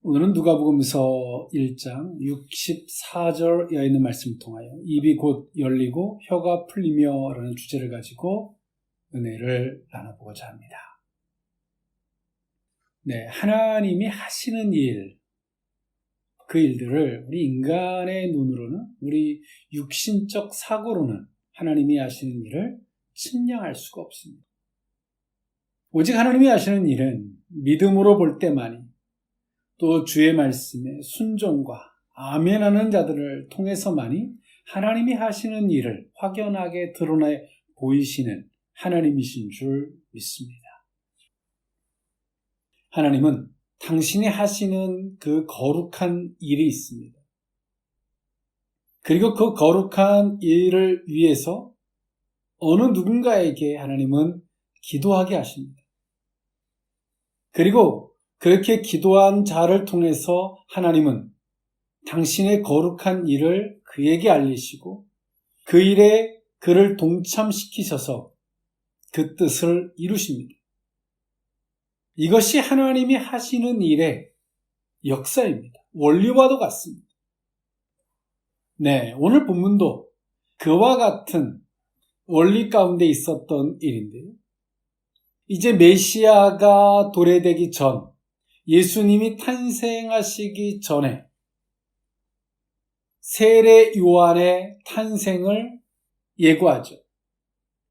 오늘은 누가복음서 1장 64절에 있는 말씀을 통하여 입이 곧 열리고 혀가 풀리며 라는 주제를 가지고 은혜를 나눠보고자 합니다. 네, 하나님이 하시는 일, 그 일들을 우리 인간의 눈으로는, 우리 육신적 사고로는 하나님이 하시는 일을 측량할 수가 없습니다. 오직 하나님이 하시는 일은 믿음으로 볼 때만이, 또 주의 말씀에 순종과 아멘하는 자들을 통해서만이 하나님이 하시는 일을 확연하게 드러내 보이시는 하나님이신 줄 믿습니다. 하나님은 당신이 하시는 그 거룩한 일이 있습니다. 그리고 그 거룩한 일을 위해서 어느 누군가에게 하나님은 기도하게 하십니다. 그리고 그렇게 기도한 자를 통해서 하나님은 당신의 거룩한 일을 그에게 알리시고 그 일에 그를 동참시키셔서 그 뜻을 이루십니다. 이것이 하나님이 하시는 일의 역사입니다. 원리와도 같습니다. 네, 오늘 본문도 그와 같은 원리 가운데 있었던 일인데요. 이제 메시아가 도래되기 전, 예수님이 탄생하시기 전에 세례 요한의 탄생을 예고하죠.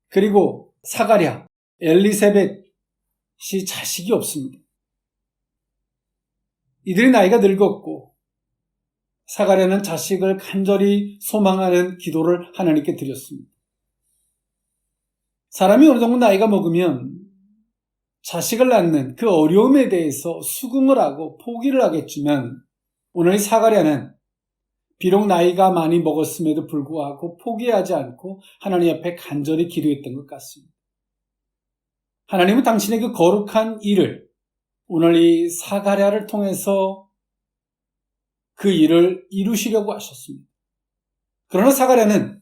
그리고 사가랴, 엘리사벳이 자식이 없습니다. 이들의 나이가 늙었고 사가랴는 자식을 간절히 소망하는 기도를 하나님께 드렸습니다. 사람이 어느 정도 나이가 먹으면 자식을 낳는 그 어려움에 대해서 수긍을 하고 포기를 하겠지만 오늘 사가랴는 비록 나이가 많이 먹었음에도 불구하고 포기하지 않고 하나님 앞에 간절히 기도했던 것 같습니다. 하나님은 당신의 그 거룩한 일을 오늘 이 사가랴를 통해서 그 일을 이루시려고 하셨습니다. 그러나 사가랴는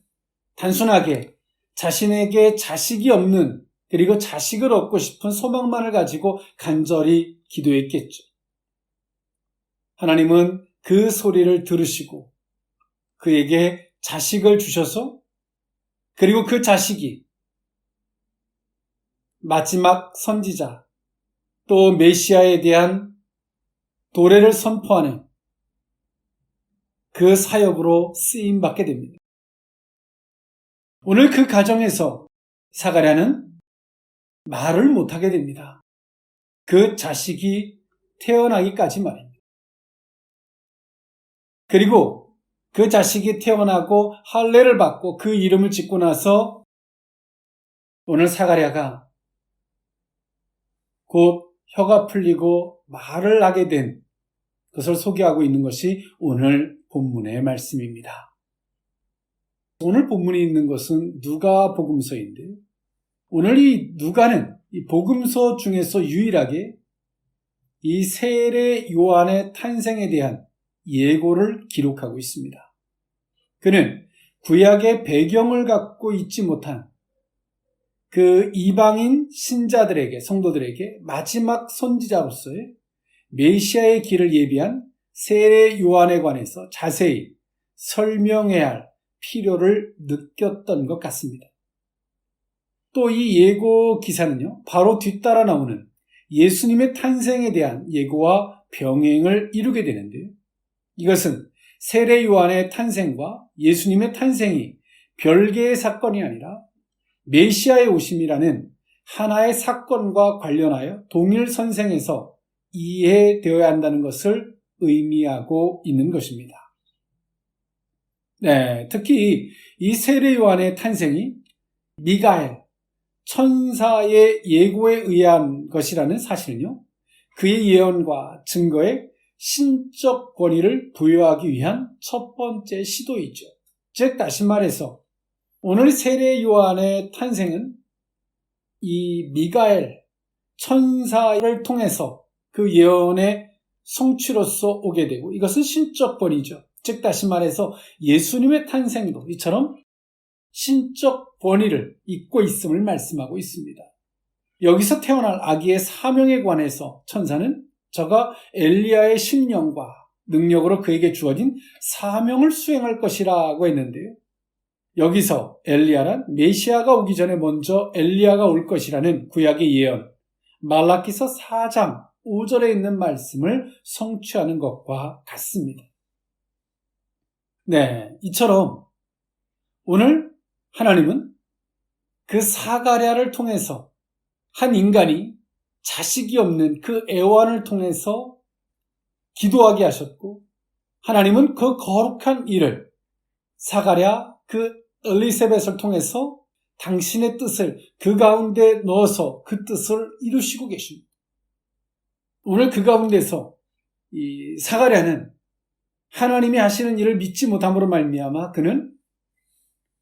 단순하게 자신에게 자식이 없는, 그리고 자식을 얻고 싶은 소망만을 가지고 간절히 기도했겠죠. 하나님은 그 소리를 들으시고 그에게 자식을 주셔서, 그리고 그 자식이 마지막 선지자, 또 메시아에 대한 도래를 선포하는 그 사역으로 쓰임받게 됩니다. 오늘 그 가정에서 사가랴는 말을 못하게 됩니다. 그 자식이 태어나기까지 말입니다. 그리고 그 자식이 태어나고 할례를 받고 그 이름을 짓고 나서 오늘 사가랴가 곧 혀가 풀리고 말을 하게 된 것을 소개하고 있는 것이 오늘 본문의 말씀입니다. 오늘 본문이 있는 것은 누가복음서인데요. 오늘 이 누가는 이 복음서 중에서 유일하게 이 세례 요한의 탄생에 대한 예고를 기록하고 있습니다. 그는 구약의 배경을 갖고 있지 못한 그 이방인 신자들에게, 성도들에게 마지막 선지자로서의 메시아의 길을 예비한 세례 요한에 관해서 자세히 설명해야 할 필요를 느꼈던 것 같습니다. 또 이 예고 기사는요, 바로 뒤따라 나오는 예수님의 탄생에 대한 예고와 병행을 이루게 되는데요. 이것은 세례 요한의 탄생과 예수님의 탄생이 별개의 사건이 아니라 메시아의 오심이라는 하나의 사건과 관련하여 동일 선생에서 이해되어야 한다는 것을 의미하고 있는 것입니다. 네, 특히 이 세례 요한의 탄생이 미가엘, 천사의 예고에 의한 것이라는 사실은요, 그의 예언과 증거에 신적 권위를 부여하기 위한 첫 번째 시도이죠. 즉, 다시 말해서 오늘 세례 요한의 탄생은 이 미가엘, 천사를 통해서 그 예언의 성취로서 오게 되고, 이것은 신적 권위죠. 즉, 다시 말해서 예수님의 탄생도 이처럼 신적 권위를 잇고 있음을 말씀하고 있습니다. 여기서 태어날 아기의 사명에 관해서 천사는 저가 엘리야의 신령과 능력으로 그에게 주어진 사명을 수행할 것이라고 했는데요. 여기서 엘리야란 메시아가 오기 전에 먼저 엘리야가 올 것이라는 구약의 예언, 말라기서 4장 5절에 있는 말씀을 성취하는 것과 같습니다. 네, 이처럼 오늘 하나님은 그 사가랴를 통해서 한 인간이 자식이 없는 그 애완을 통해서 기도하게 하셨고, 하나님은 그 거룩한 일을 사가랴 그 엘리사벳을 통해서 당신의 뜻을 그 가운데 넣어서 그 뜻을 이루시고 계십니다. 오늘 그 가운데서 이 사가랴는 하나님이 하시는 일을 믿지 못함으로 말미암아 그는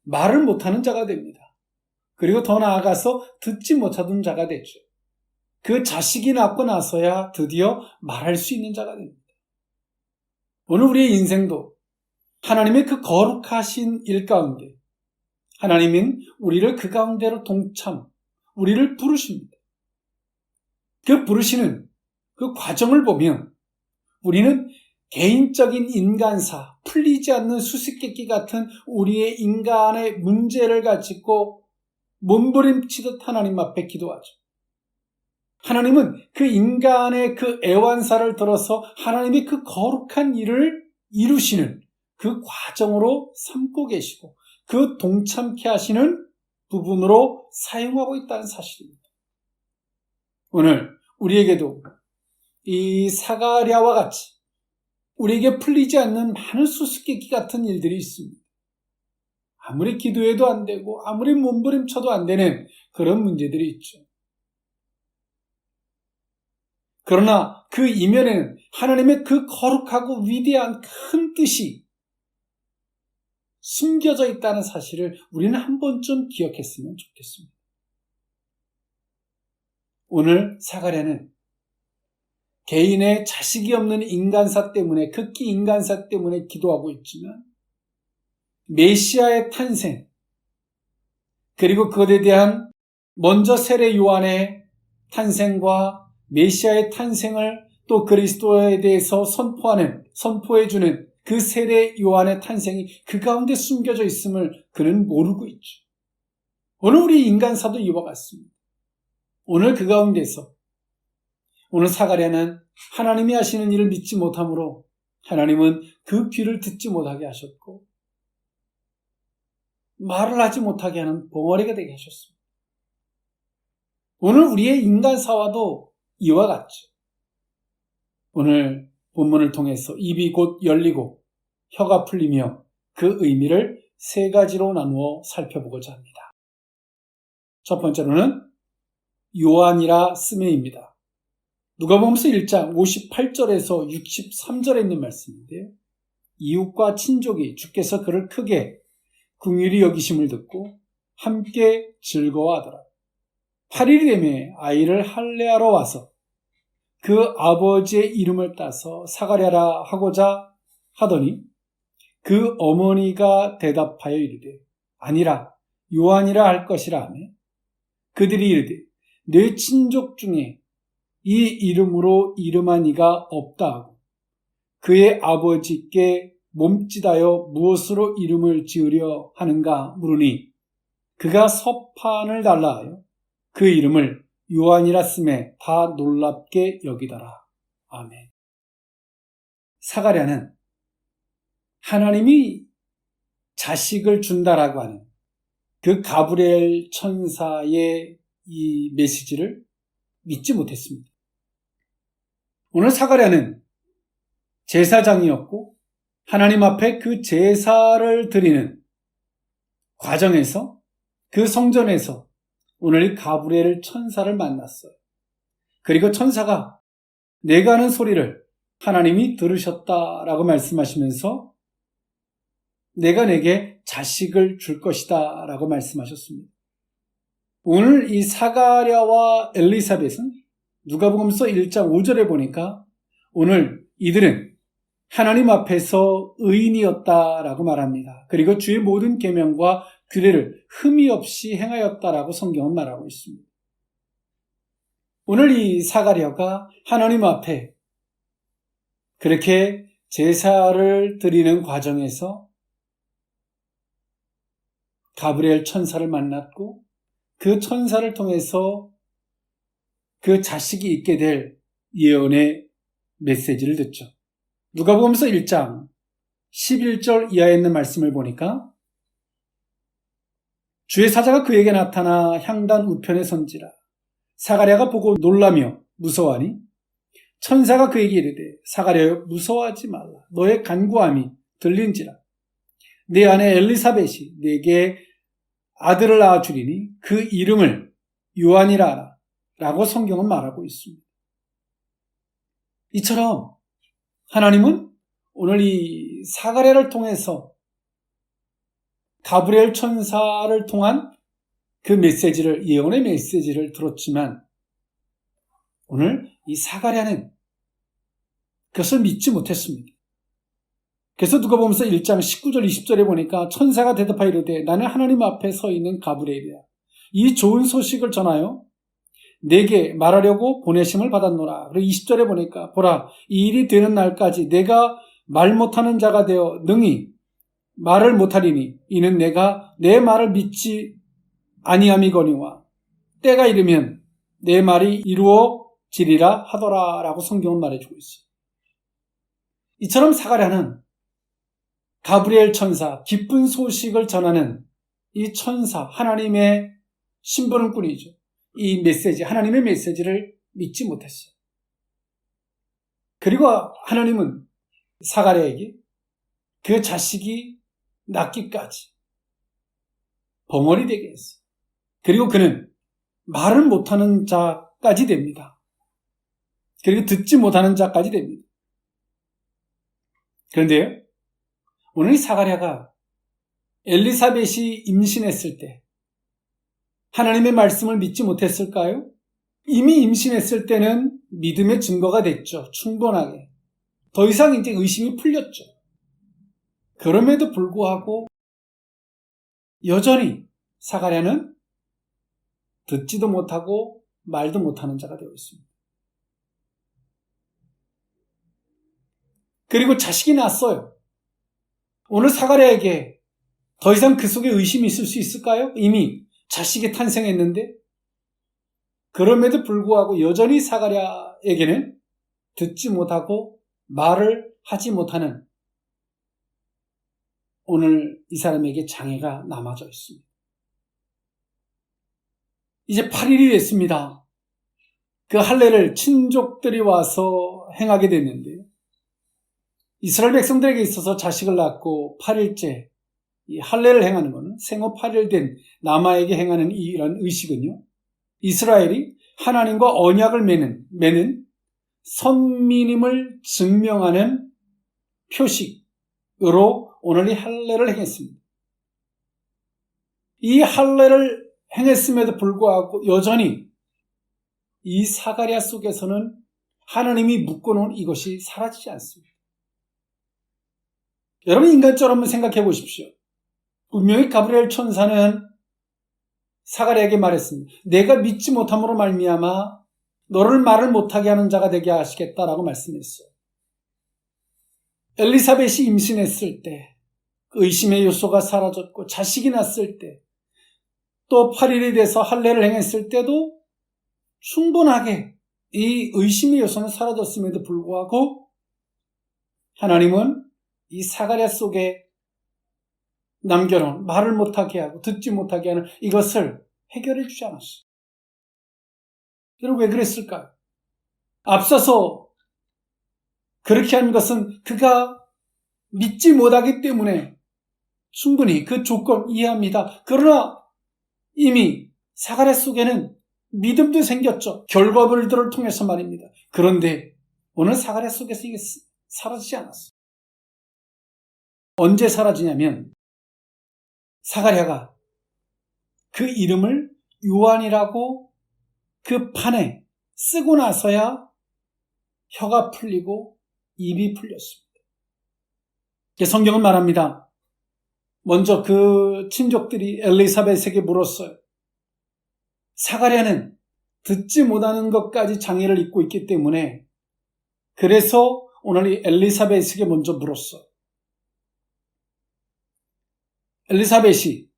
말을 못하는 자가 됩니다. 그리고 더 나아가서 듣지 못하던 자가 되죠. 그 자식이 낳고 나서야 드디어 말할 수 있는 자가 됩니다. 오늘 우리의 인생도 하나님의 그 거룩하신 일 가운데 하나님은 우리를 그 가운데로 우리를 부르십니다. 그 부르시는 그 과정을 보면 우리는 개인적인 인간사, 풀리지 않는 수수께끼 같은 우리의 인간의 문제를 가지고 몸부림치듯 하나님 앞에 기도하죠. 하나님은 그 인간의 그 애완사를 들어서 하나님의 그 거룩한 일을 이루시는 그 과정으로 삼고 계시고 그 동참케 하시는 부분으로 사용하고 있다는 사실입니다. 오늘 우리에게도 이 사가랴와 같이 우리에게 풀리지 않는 많은 수수께끼 같은 일들이 있습니다. 아무리 기도해도 안 되고 아무리 몸부림쳐도 안 되는 그런 문제들이 있죠. 그러나 그 이면에는 하나님의 그 거룩하고 위대한 큰 뜻이 숨겨져 있다는 사실을 우리는 한 번쯤 기억했으면 좋겠습니다. 오늘 사가랴는 개인의 자식이 없는 인간사 때문에, 극히 인간사 때문에 기도하고 있지만 메시아의 탄생, 그리고 그것에 대한 먼저 세례 요한의 탄생과 메시아의 탄생을 또 그리스도에 대해서 선포해주는 그 세례 요한의 탄생이 그 가운데 숨겨져 있음을 그는 모르고 있죠. 오늘 우리 인간사도 이와 같습니다. 오늘 그 가운데서 오늘 사가랴는 하나님이 하시는 일을 믿지 못하므로 하나님은 그 귀를 듣지 못하게 하셨고 말을 하지 못하게 하는 벙어리가 되게 하셨습니다. 오늘 우리의 인간사와도 이와 같죠. 오늘 본문을 통해서 입이 곧 열리고 혀가 풀리며 그 의미를 세 가지로 나누어 살펴보고자 합니다. 첫 번째로는 요한이라 쓰매입니다. 누가복음서 1장 58절에서 63절에 있는 말씀인데요. 이웃과 친족이 주께서 그를 크게 긍휼히 여기심을 듣고 함께 즐거워하더라. 8일이 되매 아이를 할례하러 와서 그 아버지의 이름을 따서 사가랴라 하고자 하더니 그 어머니가 대답하여 이르되 아니라 요한이라 할 것이라 하며 그들이 이르되 내 친족 중에 이 이름으로 이름한 이가 없다 하고 그의 아버지께 몸짓하여 무엇으로 이름을 지으려 하는가 물으니 그가 서판을 달라 하여 그 이름을 요한이라 쓰매 다 놀랍게 여기더라. 아멘. 사가랴는 하나님이 자식을 준다라고 하는 그 가브리엘 천사의 이 메시지를 믿지 못했습니다. 오늘 사가랴는 제사장이었고 하나님 앞에 그 제사를 드리는 과정에서 그 성전에서 오늘 이 가브리엘 천사를 만났어요. 그리고 천사가 내가 하는 소리를 하나님이 들으셨다라고 말씀하시면서 내가 내게 자식을 줄 것이다 라고 말씀하셨습니다. 오늘 이 사가랴와 엘리사벳은 누가복음서 1장 5절에 보니까 오늘 이들은 하나님 앞에서 의인이었다라고 말합니다. 그리고 주의 모든 계명과 규례를 흠이 없이 행하였다라고 성경은 말하고 있습니다. 오늘 이 사가랴가 하나님 앞에 그렇게 제사를 드리는 과정에서 가브리엘 천사를 만났고 그 천사를 통해서 그 자식이 있게 될 예언의 메시지를 듣죠. 누가복음서 1장 11절 이하에 있는 말씀을 보니까 주의 사자가 그에게 나타나 향단 우편에 선지라. 사가랴가 보고 놀라며 무서워하니 천사가 그에게 이르되 사가랴여 무서워하지 말라. 너의 간구함이 들린지라. 내 아내 엘리사벳이 네게 아들을 낳아주리니 그 이름을 요한이라 하라. 라고 성경은 말하고 있습니다. 이처럼 하나님은 오늘 이 사가랴를 통해서 가브리엘 천사를 통한 그 메시지를, 예언의 메시지를 들었지만 오늘 이 사가랴는 그것을 믿지 못했습니다. 그래서 누가복음서 1장 19절 20절에 보니까 천사가 대답하여 이르되 나는 하나님 앞에 서 있는 가브리엘이야. 이 좋은 소식을 전하여 내게 말하려고 보내심을 받았노라. 그리고 20절에 보니까 보라 이 일이 되는 날까지 내가 말 못하는 자가 되어 능히 말을 못하리니 이는 내가 내 말을 믿지 아니함이거니와 때가 이르면 내 말이 이루어지리라 하더라 라고 성경은 말해주고 있어요. 이처럼 사가랴는 가브리엘 천사, 기쁜 소식을 전하는 이 천사, 하나님의 심부름꾼이죠. 이 메시지, 하나님의 메시지를 믿지 못했어요. 그리고 하나님은 사가랴에게 그 자식이 낳기까지 벙어리 되게 했어요. 그리고 그는 말을 못하는 자까지 됩니다. 그리고 듣지 못하는 자까지 됩니다. 그런데요, 오늘 이 사가랴가 엘리사벳이 임신했을 때 하나님의 말씀을 믿지 못했을까요? 이미 임신했을 때는 믿음의 증거가 됐죠. 충분하게. 더 이상 이제 의심이 풀렸죠. 그럼에도 불구하고 여전히 사가랴는 듣지도 못하고 말도 못하는 자가 되어 있습니다. 그리고 자식이 낳았어요. 오늘 사가랴에게 더 이상 그 속에 의심이 있을 수 있을까요? 이미 자식이 탄생했는데 그럼에도 불구하고 여전히 사가랴에게는 듣지 못하고 말을 하지 못하는 오늘 이 사람에게 장애가 남아져 있습니다. 이제 8일이 됐습니다. 그 할례를 친족들이 와서 행하게 됐는데 이스라엘 백성들에게 있어서 자식을 낳고 8일째 이 할례를 행하는 것은 생후 8일 된 남아에게 행하는 이런 의식은요, 이스라엘이 하나님과 언약을 맺는 선민임을 증명하는 표식으로 오늘 이 할례를 행했습니다. 이 할례를 행했음에도 불구하고 여전히 이 사가랴 속에서는 하나님이 묶어놓은 이것이 사라지지 않습니다. 여러분 인간적으로 한번 생각해 보십시오. 분명히 가브리엘 천사는 사가랴에게 말했습니다. 내가 믿지 못함으로 말미암아 너를 말을 못하게 하는 자가 되게 하시겠다라고 말씀했어요. 엘리사벳이 임신했을 때 의심의 요소가 사라졌고 자식이 났을 때 또 8일이 돼서 할례를 행했을 때도 충분하게 이 의심의 요소는 사라졌음에도 불구하고 하나님은 이 사가랴 속에 남겨놓은 말을 못하게 하고 듣지 못하게 하는 이것을 해결해 주지 않았어요. 여러분 왜 그랬을까요? 앞서서 그렇게 한 것은 그가 믿지 못하기 때문에 충분히 그 조건 이해합니다. 그러나 이미 사가랴 속에는 믿음도 생겼죠. 결과물들을 통해서 말입니다. 그런데 오늘 사가랴 속에서 이게 사라지지 않았어요. 언제 사라지냐면 사가랴가 그 이름을 요한이라고 그 판에 쓰고 나서야 혀가 풀리고 입이 풀렸습니다. 성경은 말합니다. 먼저 그 친족들이 엘리사벳에게 물었어요. 사가랴는 듣지 못하는 것까지 장애를 입고 있기 때문에 그래서 오늘 이 엘리사벳에게 먼저 물었어요. 엘리사벳이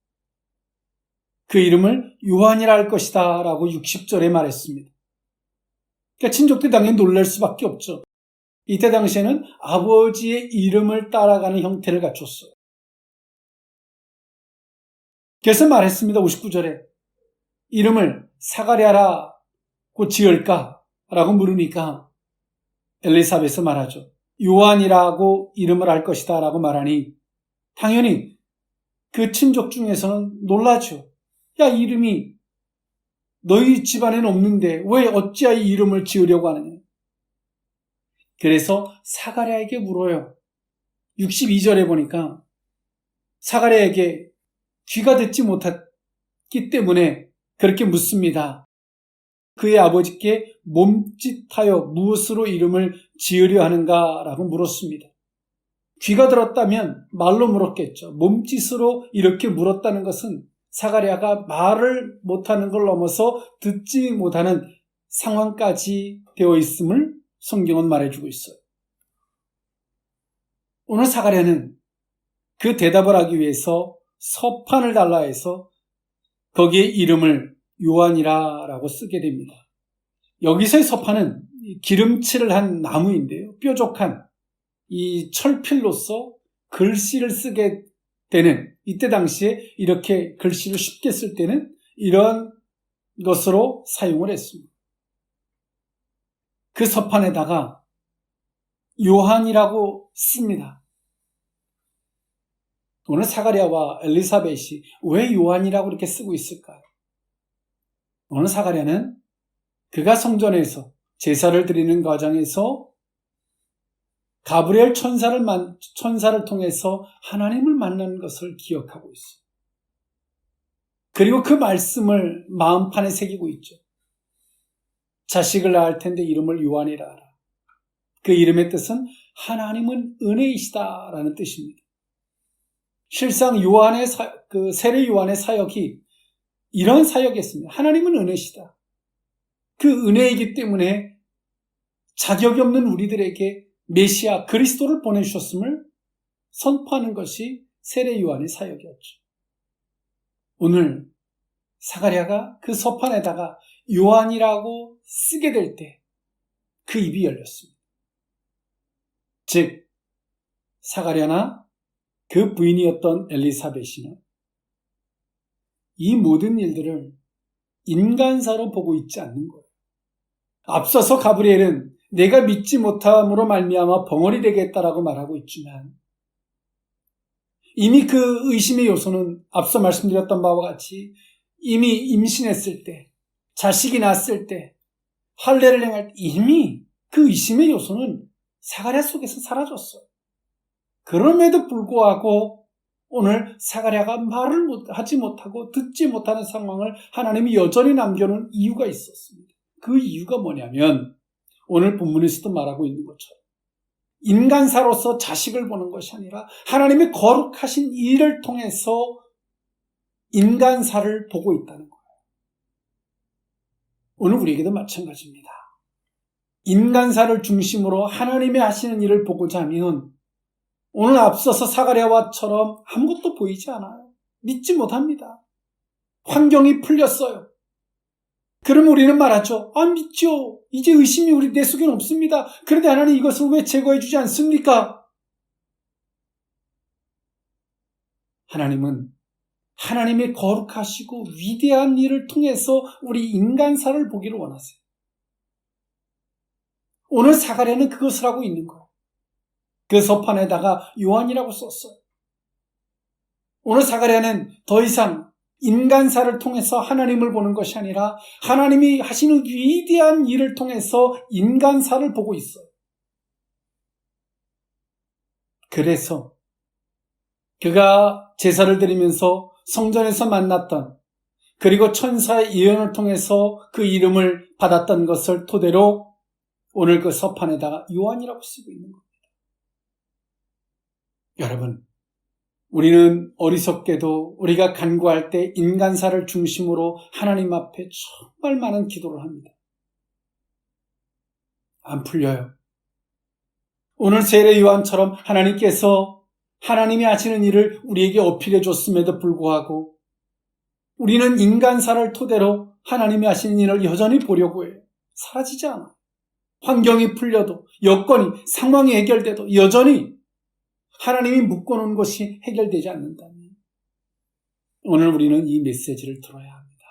그 이름을 요한이라 할 것이다 라고 60절에 말했습니다. 그러니까 친족들이 당연히 놀랄 수밖에 없죠. 이때 당시에는 아버지의 이름을 따라가는 형태를 갖췄어요. 그래서 말했습니다. 59절에 이름을 사가랴라고 지을까? 라고 물으니까 엘리사벳은 말하죠. 요한이라고 이름을 할 것이다 라고 말하니 당연히 그 친족 중에서는 놀라죠. 야, 이름이 너희 집안에는 없는데 왜 어찌하여 이 이름을 지으려고 하느냐. 그래서 사가랴에게 물어요. 62절에 보니까 사가랴에게 귀가 듣지 못했기 때문에 그렇게 묻습니다. 그의 아버지께 몸짓하여 무엇으로 이름을 지으려 하는가 라고 물었습니다. 귀가 들었다면 말로 물었겠죠. 몸짓으로 이렇게 물었다는 것은 사가랴가 말을 못하는 걸 넘어서 듣지 못하는 상황까지 되어 있음을 성경은 말해주고 있어요. 오늘 사가랴는 그 대답을 하기 위해서 서판을 달라 해서 거기에 이름을 요한이라고 쓰게 됩니다. 여기서의 서판은 기름칠을 한 나무인데요. 뾰족한 이 철필로서 글씨를 쓰게 되는, 이때 당시에 이렇게 글씨를 쉽게 쓸 때는 이런 것으로 사용을 했습니다. 그 서판에다가 요한이라고 씁니다. 오늘 사가랴와 엘리사벳이 왜 요한이라고 이렇게 쓰고 있을까요? 오늘 사가랴는 그가 성전에서 제사를 드리는 과정에서 가브리엘 천사를 통해서 하나님을 만나는 것을 기억하고 있어요. 그리고 그 말씀을 마음판에 새기고 있죠. 자식을 낳을 텐데 이름을 요한이라 하라. 그 이름의 뜻은 하나님은 은혜이시다라는 뜻입니다. 실상 요한의 세례 요한의 사역이 이런 사역이었습니다. 하나님은 은혜시다. 그 은혜이기 때문에 자격이 없는 우리들에게 메시아 그리스도를 보내주셨음을 선포하는 것이 세례 요한의 사역이었죠. 오늘 사가랴가 그 서판에다가 요한이라고 쓰게 될 때 그 입이 열렸습니다. 즉 사가랴나 그 부인이었던 엘리사벳이는 이 모든 일들을 인간사로 보고 있지 않는 거예요. 앞서서 가브리엘은 내가 믿지 못함으로 말미암아 벙어리 되겠다라고 말하고 있지만 이미 그 의심의 요소는 앞서 말씀드렸던 바와 같이 이미 임신했을 때, 자식이 낳았을 때, 할례를 행할 때 이미 그 의심의 요소는 사가랴 속에서 사라졌어요. 그럼에도 불구하고 오늘 사가랴가 말을 하지 못하고 듣지 못하는 상황을 하나님이 여전히 남겨놓은 이유가 있었습니다. 그 이유가 뭐냐면 오늘 본문에서도 말하고 있는 것처럼 인간사로서 자식을 보는 것이 아니라 하나님의 거룩하신 일을 통해서 인간사를 보고 있다는 거예요. 오늘 우리에게도 마찬가지입니다. 인간사를 중심으로 하나님의 하시는 일을 보고자 하면 오늘 앞서서 사가랴와처럼 아무것도 보이지 않아요. 믿지 못합니다. 환경이 풀렸어요. 그럼 우리는 말하죠. 믿죠. 이제 의심이 내 속에는 없습니다. 그런데 하나님 이것을 왜 제거해 주지 않습니까? 하나님은 하나님의 거룩하시고 위대한 일을 통해서 우리 인간사를 보기를 원하세요. 오늘 사가랴는 그것을 하고 있는 거예요. 그 서판에다가 요한이라고 썼어요. 오늘 사가랴는 더 이상 인간사를 통해서 하나님을 보는 것이 아니라 하나님이 하시는 위대한 일을 통해서 인간사를 보고 있어요. 그래서 그가 제사를 드리면서 성전에서 만났던 그리고 천사의 예언을 통해서 그 이름을 받았던 것을 토대로 오늘 그 서판에다가 요한이라고 쓰고 있는 겁니다. 여러분, 우리는 어리석게도 우리가 간구할 때 인간사를 중심으로 하나님 앞에 정말 많은 기도를 합니다. 안 풀려요. 오늘 세례 요한처럼 하나님께서 하나님이 하시는 일을 우리에게 어필해 줬음에도 불구하고 우리는 인간사를 토대로 하나님이 하시는 일을 여전히 보려고 해요. 사라지지 않아. 환경이 풀려도, 여건이, 상황이 해결돼도 여전히 하나님이 묶어놓은 것이 해결되지 않는다면 오늘 우리는 이 메시지를 들어야 합니다.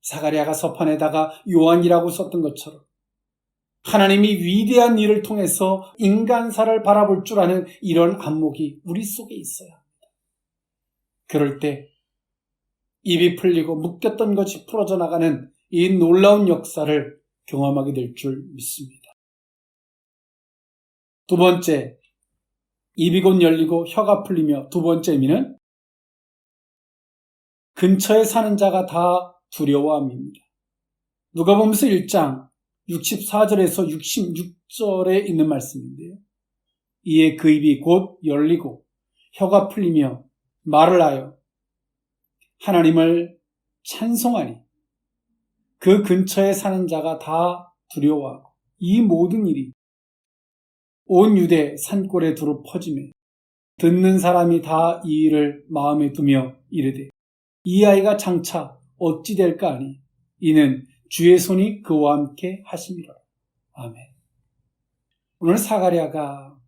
사가랴가 서판에다가 요한이라고 썼던 것처럼 하나님이 위대한 일을 통해서 인간사를 바라볼 줄 아는 이런 안목이 우리 속에 있어야 합니다. 그럴 때 입이 풀리고 묶였던 것이 풀어져 나가는 이 놀라운 역사를 경험하게 될 줄 믿습니다. 두 번째, 입이 곧 열리고 혀가 풀리며 두 번째 의미는 근처에 사는 자가 다 두려워함입니다. 누가복음서 1장 64절에서 66절에 있는 말씀인데요. 이에 그 입이 곧 열리고 혀가 풀리며 말을 하여 하나님을 찬송하니 그 근처에 사는 자가 다 두려워하고 이 모든 일이 온 유대 산골에 두루 퍼지매 듣는 사람이 다 이 일을 마음에 두며 이르되 이 아이가 장차 어찌 될까 하니 이는 주의 손이 그와 함께 하심이라. 아멘. 오늘 사가랴가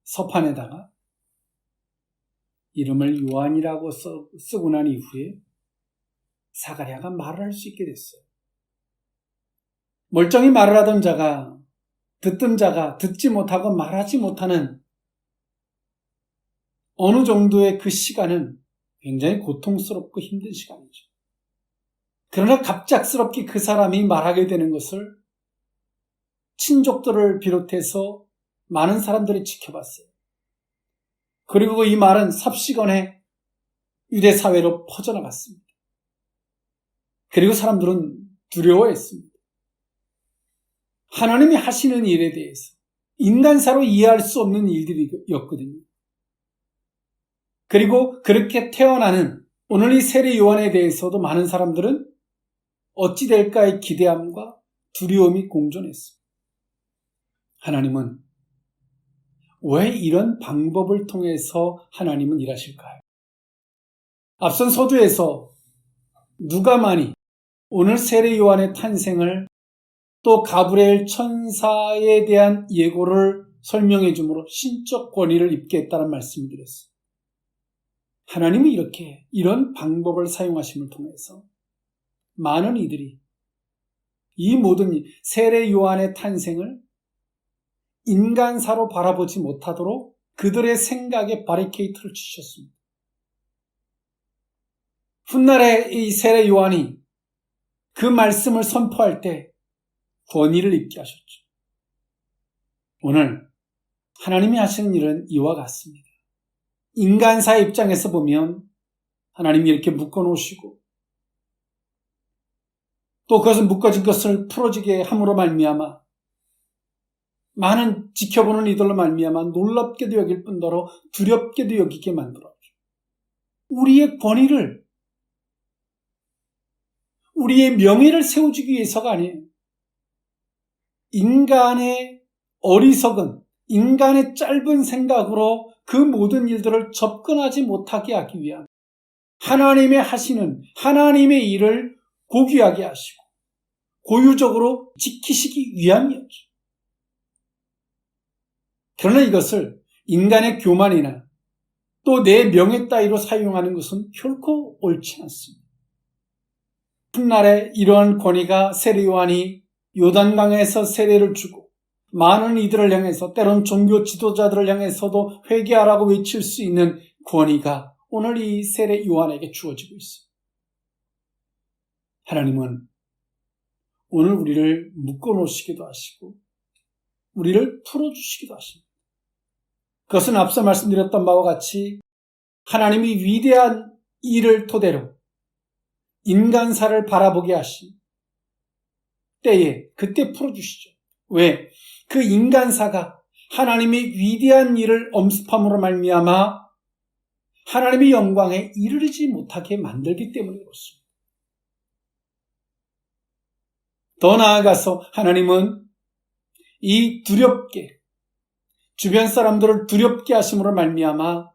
서판에다가 이름을 요한이라고 쓰고 난 이후에 사가랴가 말을 할 수 있게 됐어요. 멀쩡히 말을 하던 자가, 듣던 자가 듣지 못하고 말하지 못하는 어느 정도의 그 시간은 굉장히 고통스럽고 힘든 시간이죠. 그러나 갑작스럽게 그 사람이 말하게 되는 것을 친족들을 비롯해서 많은 사람들이 지켜봤어요. 그리고 이 말은 삽시간에 유대 사회로 퍼져나갔습니다. 그리고 사람들은 두려워했습니다. 하나님이 하시는 일에 대해서 인간사로 이해할 수 없는 일들이었거든요. 그리고 그렇게 태어나는 오늘 이 세례 요한에 대해서도 많은 사람들은 어찌 될까의 기대함과 두려움이 공존했습니다. 하나님은 왜 이런 방법을 통해서 하나님은 일하실까요? 앞선 서두에서 누가만이 오늘 세례 요한의 탄생을 또 가브리엘 천사에 대한 예고를 설명해 주므로 신적 권위를 입게 했다는 말씀을 드렸어요. 하나님이 이렇게 이런 방법을 사용하심을 통해서 많은 이들이 이 모든 세례 요한의 탄생을 인간사로 바라보지 못하도록 그들의 생각에 바리케이트를 치셨습니다. 훗날에 이 세례 요한이 그 말씀을 선포할 때 권위를 입게 하셨죠. 오늘 하나님이 하시는 일은 이와 같습니다. 인간사의 입장에서 보면 하나님이 이렇게 묶어놓으시고 또 그것은 묶어진 것을 풀어지게 함으로 말미암아 많은 지켜보는 이들로 말미암아 놀랍게도 여길 뿐더러 두렵게도 여기게 만들어요. 우리의 권위를, 우리의 명예를 세워주기 위해서가 아니에요. 인간의 어리석은, 인간의 짧은 생각으로 그 모든 일들을 접근하지 못하게 하기 위한 하나님의 하시는 하나님의 일을 고귀하게 하시고 고유적으로 지키시기 위함이었죠. 그러나 이것을 인간의 교만이나 또 내 명예 따위로 사용하는 것은 결코 옳지 않습니다. 훗날에 이러한 권위가 세례 요한이 요단강에서 세례를 주고 많은 이들을 향해서 때론 종교 지도자들을 향해서도 회개하라고 외칠 수 있는 권위가 오늘 이 세례 요한에게 주어지고 있습니다. 하나님은 오늘 우리를 묶어놓으시기도 하시고 우리를 풀어주시기도 하십니다. 그것은 앞서 말씀드렸던 바와 같이 하나님이 위대한 일을 토대로 인간사를 바라보게 하신 때에 그때 풀어주시죠. 왜? 그 인간사가 하나님의 위대한 일을 엄습함으로 말미암아 하나님의 영광에 이르지 못하게 만들기 때문에 그렇습니다. 더 나아가서 하나님은 이 두렵게 주변 사람들을 두렵게 하심으로 말미암아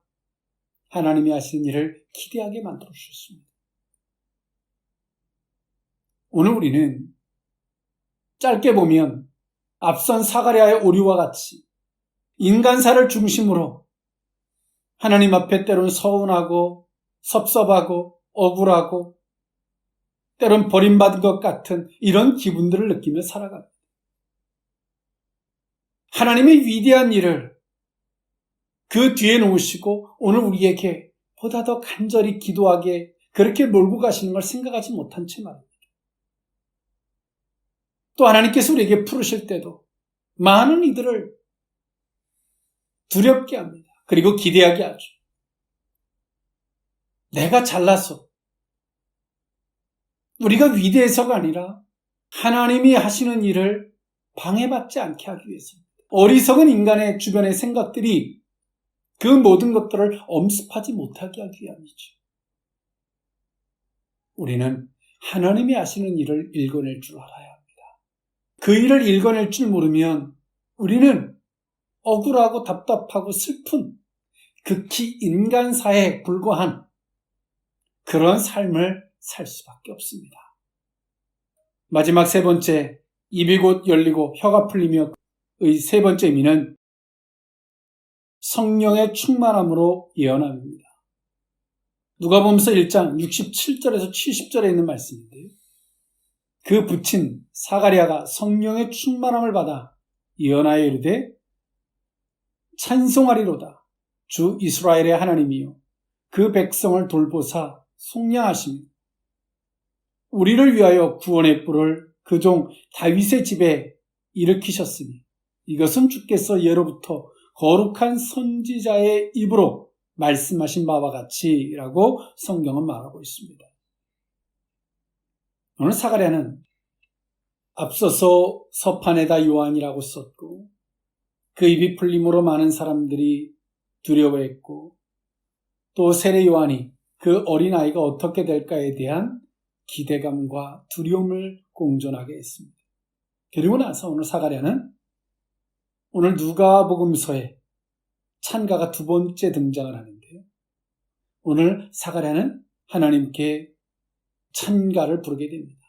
하나님이 하시는 일을 기대하게 만들어 주셨습니다. 오늘 우리는 짧게 보면 앞선 사가랴의 오류와 같이 인간사를 중심으로 하나님 앞에 때로는 서운하고 섭섭하고 억울하고 때론 버림받은 것 같은 이런 기분들을 느끼며 살아갑니다. 하나님의 위대한 일을 그 뒤에 놓으시고 오늘 우리에게 보다 더 간절히 기도하게 그렇게 몰고 가시는 걸 생각하지 못한 채 말입니다. 또 하나님께서 우리에게 부르실 때도 많은 이들을 두렵게 합니다. 그리고 기대하게 하죠. 내가 잘나서 우리가 위대해서가 아니라 하나님이 하시는 일을 방해받지 않게 하기 위해서입니다. 어리석은 인간의 주변의 생각들이 그 모든 것들을 엄습하지 못하게 하기 위함이죠. 우리는 하나님이 하시는 일을 읽어낼 줄 알아야 합니다. 그 일을 읽어낼 줄 모르면 우리는 억울하고 답답하고 슬픈 극히 인간사에 불과한 그런 삶을 살 수밖에 없습니다. 마지막 세 번째, 입이 곧 열리고 혀가 풀리며의 세 번째 의미는 성령의 충만함으로 예언함입니다. 누가복음서 1장 67절에서 70절에 있는 말씀인데요. 그 붙인 사가랴가 성령의 충만함을 받아 예언하여 이르되 찬송하리로다. 주 이스라엘의 하나님이요 그 백성을 돌보사 속량하시며 우리를 위하여 구원의 뿔을 그 종 다윗의 집에 일으키셨으니 이것은 주께서 예로부터 거룩한 선지자의 입으로 말씀하신 바와 같이라고 성경은 말하고 있습니다. 오늘 사가랴는 앞서서 서판에다 요한이라고 썼고 그 입이 풀림으로 많은 사람들이 두려워했고 또 세례 요한이 그 어린아이가 어떻게 될까에 대한 기대감과 두려움을 공존하게 했습니다. 그리고 나서 오늘 사가랴는 오늘 누가복음서에 찬가가 두 번째 등장을 하는데요. 오늘 사가랴는 하나님께 찬가를 부르게 됩니다.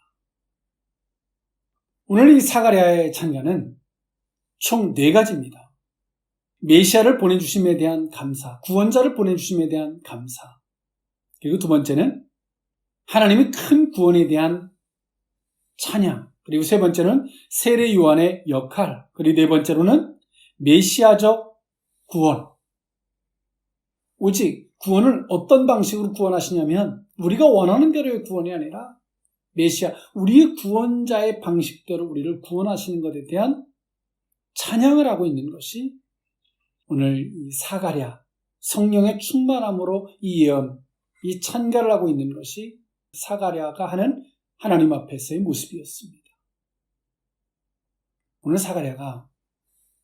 오늘 이 사가랴의 찬가는 총 4가지입니다. 메시아를 보내주심에 대한 감사, 구원자를 보내주심에 대한 감사, 그리고 두 번째는 하나님의 큰 구원에 대한 찬양, 그리고 세 번째는 세례 요한의 역할, 그리고 네 번째로는 메시아적 구원. 오직 구원을 어떤 방식으로 구원하시냐면 우리가 원하는 대로의 구원이 아니라 메시아, 우리의 구원자의 방식대로 우리를 구원하시는 것에 대한 찬양을 하고 있는 것이 오늘 이 사가랴, 성령의 충만함으로 이 예언, 이 찬가를 하고 있는 것이 사가랴가 하는 하나님 앞에서의 모습이었습니다. 오늘 사가랴가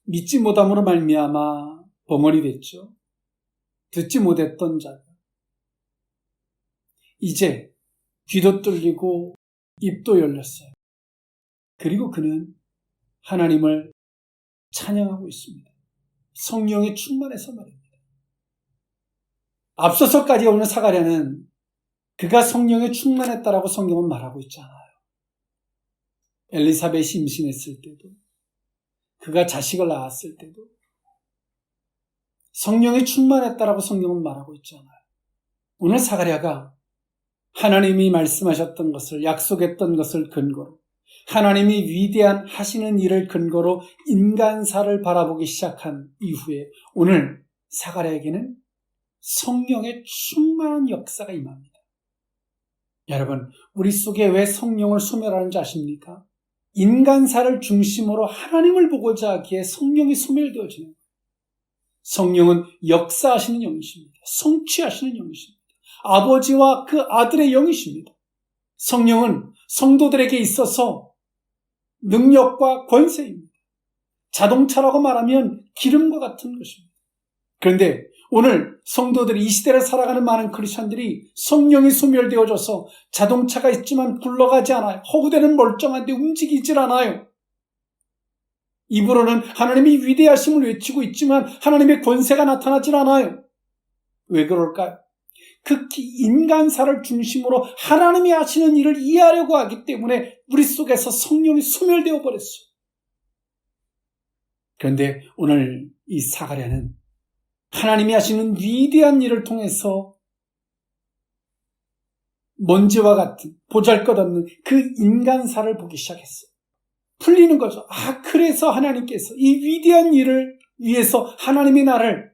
믿지 못함으로 말미암아 벙어리 됐죠. 듣지 못했던 자가 이제 귀도 뚫리고 입도 열렸어요. 그리고 그는 하나님을 찬양하고 있습니다. 성령에 충만해서 말입니다. 앞서서까지 오늘 사가랴는 그가 성령에 충만했다라고 성경은 말하고 있지 않아요. 엘리사벳이 임신했을 때도, 그가 자식을 낳았을 때도 성령에 충만했다라고 성경은 말하고 있지 않아요. 오늘 사가랴가 하나님이 말씀하셨던 것을, 약속했던 것을 근거로, 하나님이 위대한 하시는 일을 근거로 인간사를 바라보기 시작한 이후에 오늘 사가랴에게는 성령의 충만한 역사가 임합니다. 여러분, 우리 속에 왜 성령을 소멸하는지 아십니까? 인간사를 중심으로 하나님을 보고자 하기에 성령이 소멸되어지는 거예요. 성령은 역사하시는 영이십니다. 성취하시는 영이십니다. 아버지와 그 아들의 영이십니다. 성령은 성도들에게 있어서 능력과 권세입니다. 자동차라고 말하면 기름과 같은 것입니다. 그런데 오늘 성도들이 이 시대를 살아가는 많은 크리스천들이 성령이 소멸되어져서 자동차가 있지만 굴러가지 않아요. 허구대는 멀쩡한데 움직이질 않아요. 입으로는 하나님이 위대하심을 외치고 있지만 하나님의 권세가 나타나질 않아요. 왜 그럴까요? 극히 인간사를 중심으로 하나님이 하시는 일을 이해하려고 하기 때문에 우리 속에서 성령이 소멸되어 버렸어요. 그런데 오늘 이 사가랴는 하나님이 하시는 위대한 일을 통해서 먼지와 같은 보잘것없는 그 인간사를 보기 시작했어요. 풀리는 거죠. 그래서 하나님께서 이 위대한 일을 위해서 하나님이 나를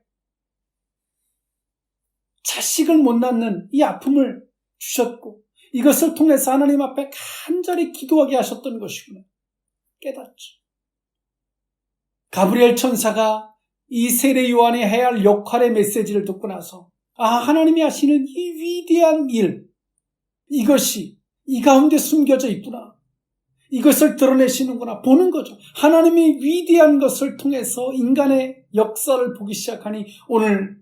자식을 못 낳는 이 아픔을 주셨고 이것을 통해서 하나님 앞에 간절히 기도하게 하셨던 것이구나 깨닫죠. 가브리엘 천사가 이 세례 요한이 해야 할 역할의 메시지를 듣고 나서 하나님이 하시는 이 위대한 일, 이것이 이 가운데 숨겨져 있구나. 이것을 드러내시는구나 보는 거죠. 하나님이 위대한 것을 통해서 인간의 역사를 보기 시작하니 오늘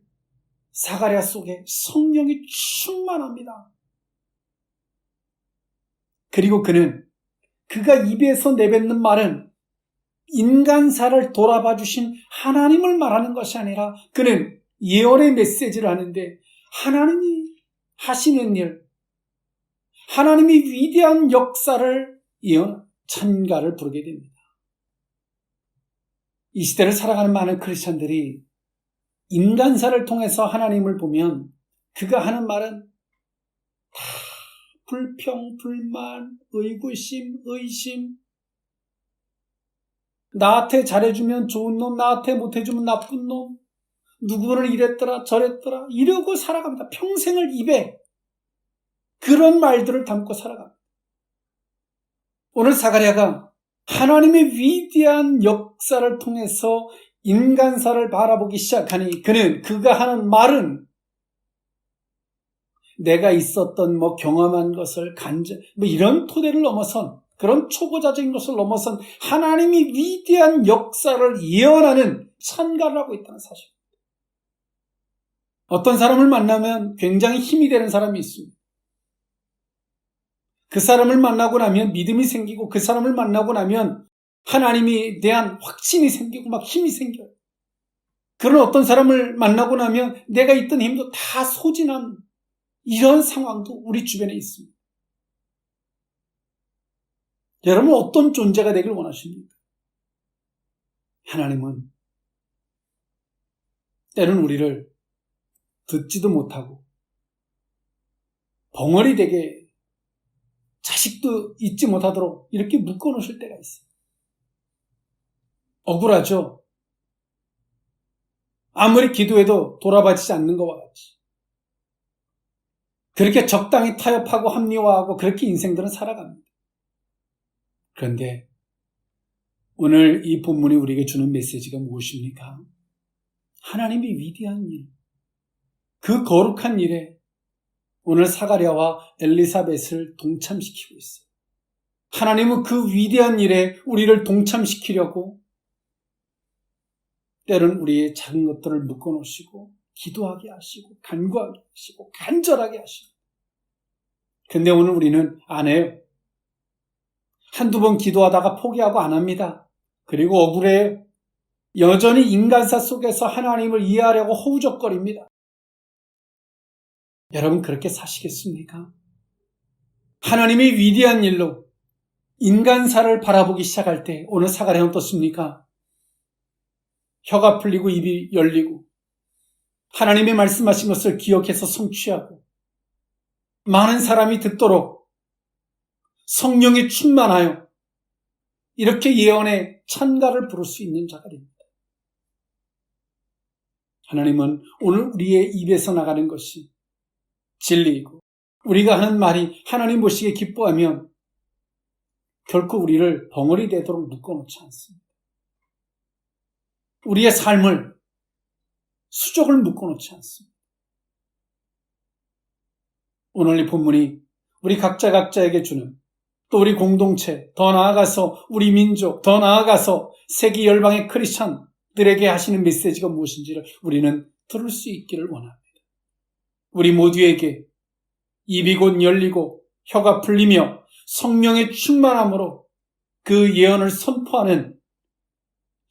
사가랴 속에 성령이 충만합니다. 그리고 그가 입에서 내뱉는 말은 인간사를 돌아봐 주신 하나님을 말하는 것이 아니라 그는 예언의 메시지를 하는데 하나님이 하시는 일, 하나님이 위대한 역사를 예언, 찬가를 부르게 됩니다. 이 시대를 살아가는 많은 크리스천들이 인간사를 통해서 하나님을 보면 그가 하는 말은 다 불평, 불만, 의구심, 의심, 나한테 잘해주면 좋은 놈, 나한테 못해주면 나쁜 놈, 누구는 이랬더라 저랬더라 이러고 살아갑니다. 평생을 입에 그런 말들을 담고 살아갑니다. 오늘 사가랴가 하나님의 위대한 역사를 통해서 인간사를 바라보기 시작하니 그가 하는 말은 내가 있었던 경험한 것을 이런 토대를 넘어선 그런 초보자적인 것을 넘어선 하나님이 위대한 역사를 예언하는 찬가를 하고 있다는 사실입니다. 어떤 사람을 만나면 굉장히 힘이 되는 사람이 있습니다. 그 사람을 만나고 나면 믿음이 생기고 그 사람을 만나고 나면 하나님에 대한 확신이 생기고 막 힘이 생겨요. 그런 어떤 사람을 만나고 나면 내가 있던 힘도 다 소진한 이런 상황도 우리 주변에 있습니다. 여러분 어떤 존재가 되길 원하십니까? 하나님은 때로는 우리를 듣지도 못하고 벙어리 되게 자식도 잊지 못하도록 이렇게 묶어놓으실 때가 있어요. 억울하죠? 아무리 기도해도 돌아봐지지 않는 것과 같이. 그렇게 적당히 타협하고 합리화하고 그렇게 인생들은 살아갑니다. 그런데 오늘 이 본문이 우리에게 주는 메시지가 무엇입니까? 하나님이 위대한 일, 그 거룩한 일에 오늘 사가랴와 엘리사벳을 동참시키고 있어요. 하나님은 그 위대한 일에 우리를 동참시키려고 때로는 우리의 작은 것들을 묶어놓으시고 기도하게 하시고 간구하게 하시고 간절하게 하시고 근데 오늘 우리는 안 해요. 한두 번 기도하다가 포기하고 안 합니다. 그리고 억울해요. 여전히 인간사 속에서 하나님을 이해하려고 허우적거립니다. 여러분 그렇게 사시겠습니까? 하나님의 위대한 일로 인간사를 바라보기 시작할 때 오늘 사가랴는 어떻습니까? 혀가 풀리고 입이 열리고 하나님의 말씀하신 것을 기억해서 성취하고 많은 사람이 듣도록 성령이 충만하여 이렇게 예언의 찬가를 부를 수 있는 자가 됩니다. 하나님은 오늘 우리의 입에서 나가는 것이 진리이고 우리가 하는 말이 하나님 보시기에 기뻐하면 결코 우리를 벙어리 되도록 묶어놓지 않습니다. 우리의 삶을 수족을 묶어놓지 않습니다. 오늘 이 본문이 우리 각자에게 주는 또 우리 공동체, 더 나아가서 우리 민족, 더 나아가서 세계 열방의 크리스찬들에게 하시는 메시지가 무엇인지를 우리는 들을 수 있기를 원합니다. 우리 모두에게 입이 곧 열리고 혀가 풀리며 성령의 충만함으로 그 예언을 선포하는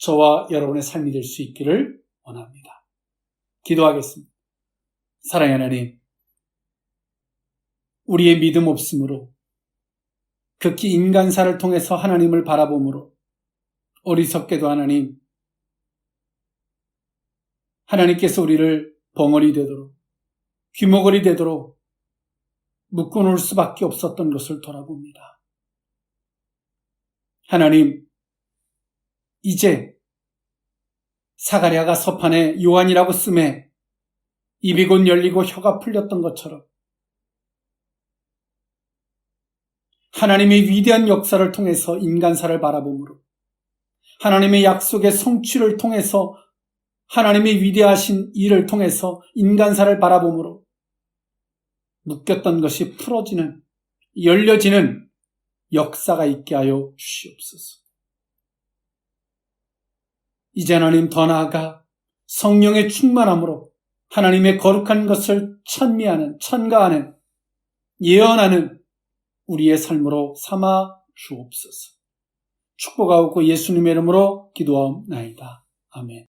저와 여러분의 삶이 될 수 있기를 원합니다. 기도하겠습니다. 사랑하는 하나님, 우리의 믿음 없음으로, 극히 인간사를 통해서 하나님을 바라봄으로 어리석게도 하나님께서 우리를 벙어리 되도록, 귀머거리 되도록 묶어놓을 수밖에 없었던 것을 돌아봅니다. 하나님, 이제 사가랴가 서판에 요한이라고 쓰매 입이 곧 열리고 혀가 풀렸던 것처럼 하나님의 위대한 역사를 통해서 인간사를 바라봄으로, 하나님의 약속의 성취를 통해서, 하나님의 위대하신 일을 통해서 인간사를 바라봄으로 묶였던 것이 풀어지는, 열려지는 역사가 있게 하여 주시옵소서. 이제 하나님, 더 나아가 성령의 충만함으로 하나님의 거룩한 것을 찬미하는, 찬가하는, 예언하는 우리의 삶으로 삼아 주옵소서. 축복하옵고 예수님의 이름으로 기도하옵나이다. 아멘.